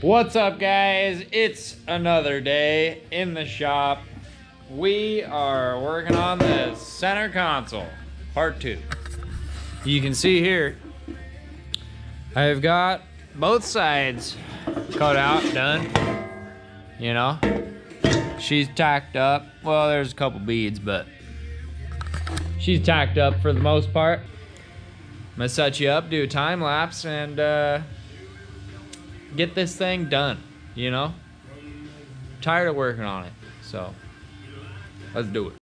What's up, guys? It's another day in the shop. We are working on the center console, part 2. You can see here, I've got both sides cut out, done. You know, she's tacked up. Well, there's a couple beads, but she's tacked up for the most part. I'm gonna set you up, do a time lapse, and get this thing done, you know? Tired of working on it, so let's do it.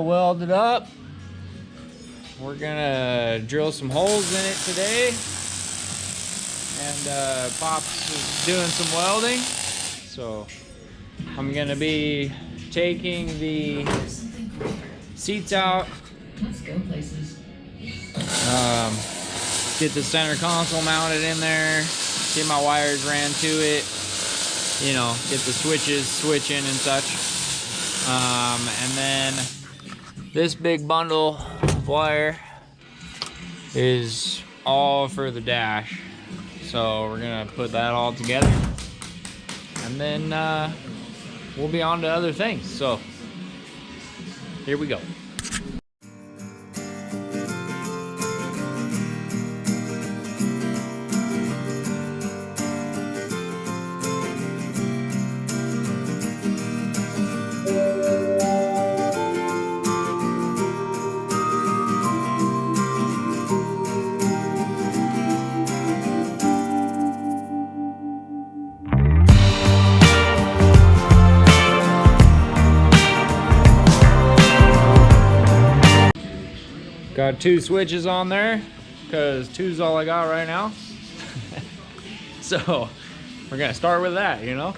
Welded up. We're gonna drill some holes in it today, and Pops is doing some welding, so I'm gonna be taking the seats out, get the center console mounted in there, get my wires ran to it, you know, get the switches switching and such, and then this big bundle of wire is all for the dash. So we're gonna put that all together, and then we'll be on to other things. So here we go. Got 2 switches on there, because 2's all I got right now. So we're gonna start with that, you know.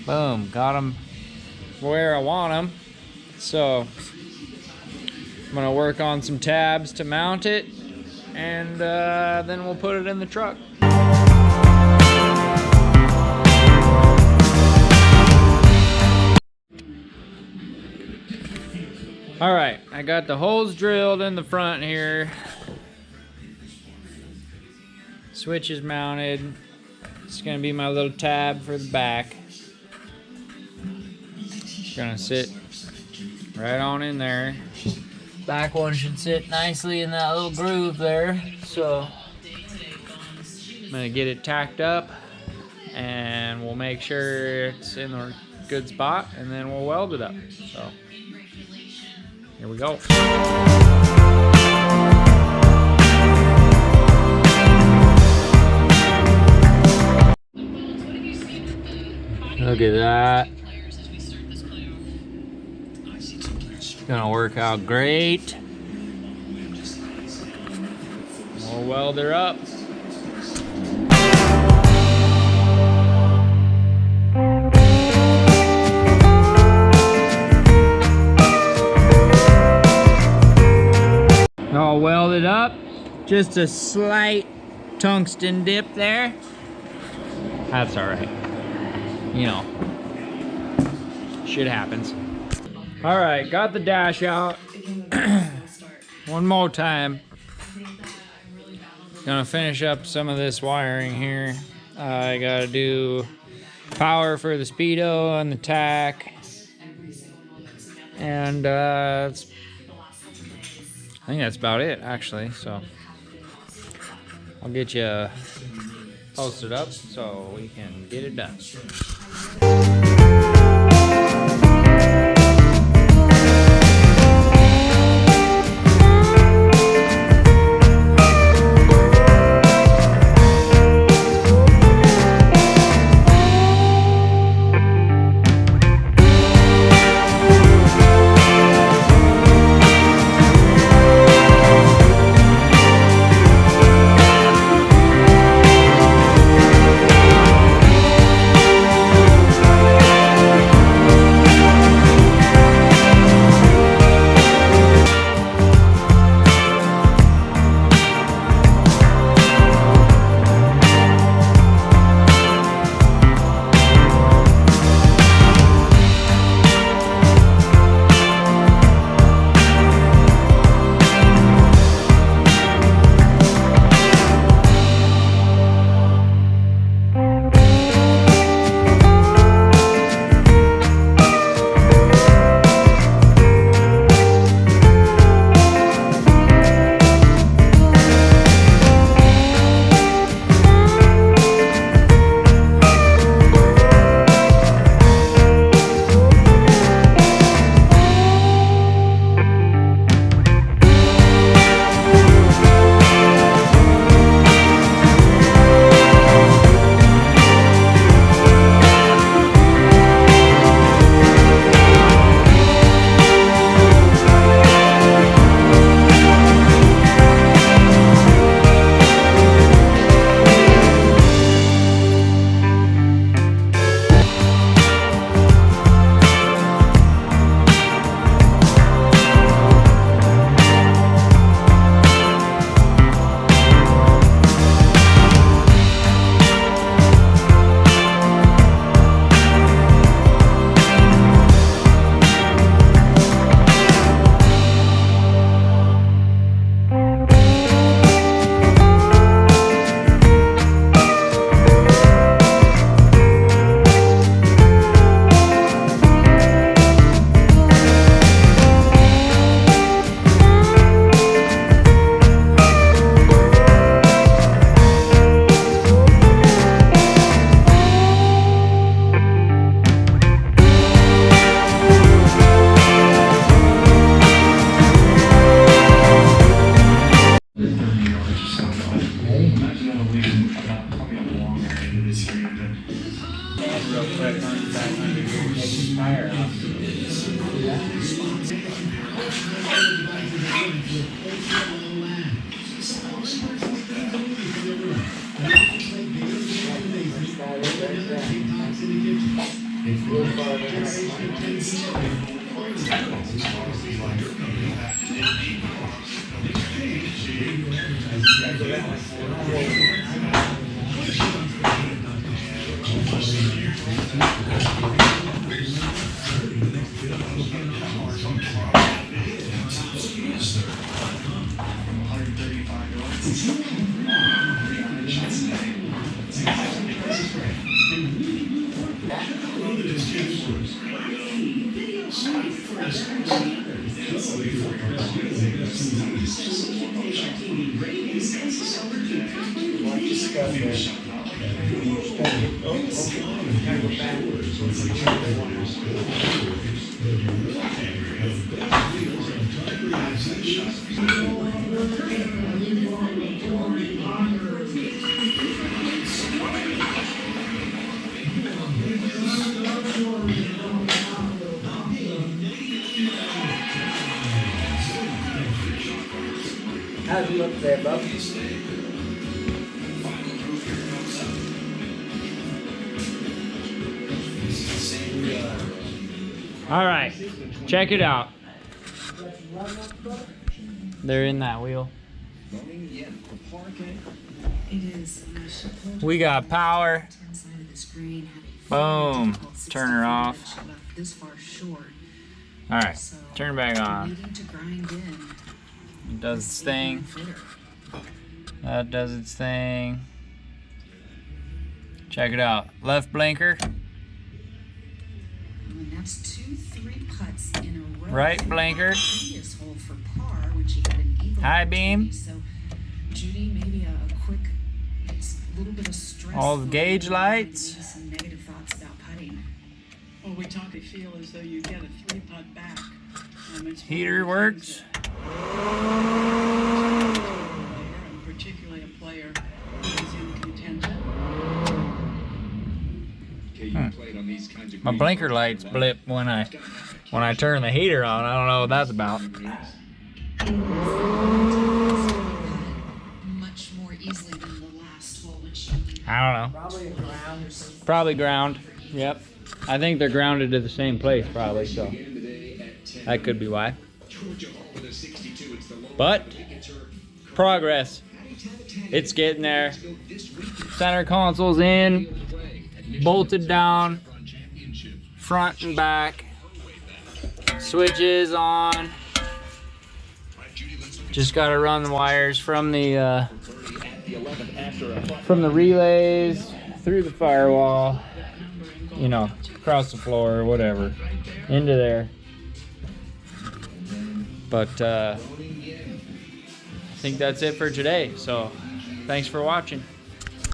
Boom, got them where I want them. So I'm gonna work on some tabs to mount it, and then we'll put it in the truck. All right, I got the holes drilled in the front here. Switches mounted. It's gonna be my little tab for the back. It's gonna sit right on in there. Back one should sit nicely in that little groove there. So I'm gonna get it tacked up, and we'll make sure it's in a good spot, and then we'll weld it up. So here we go. Look at that. It's gonna work out great. We'll weld her up. All welded up. Just a slight tungsten dip there. That's all right. You know, shit happens. All right, got the dash out. One more time. Gonna finish up some of this wiring here. I gotta do power for the speedo and the tack. And I think that's about it, actually. So I'll get you posted up so we can get it done. How's it look there, bub? All right, check it out. They're in that wheel. We got power. Boom. Turn her off. Alright, turn it back on. It does its thing. That does its thing. Check it out. Left blinker. Right blinker. High beam. All the gauge lights. Well, we talk. I feel as though you get a 3-putt back. Heater works. Particularly a player who is in contention. My blinker lights blip when I turn the heater on. I don't know what that's about. Much more easily than the last hole when she. I don't know. Probably ground. Yep. I think they're grounded to the same place probably, so that could be why. But progress. It's getting there. Center console's in, bolted down, front and back. Switches on. Just gotta run the wires from the relays through the firewall, you know, across the floor or whatever, into there. But I think that's it for today. So thanks for watching.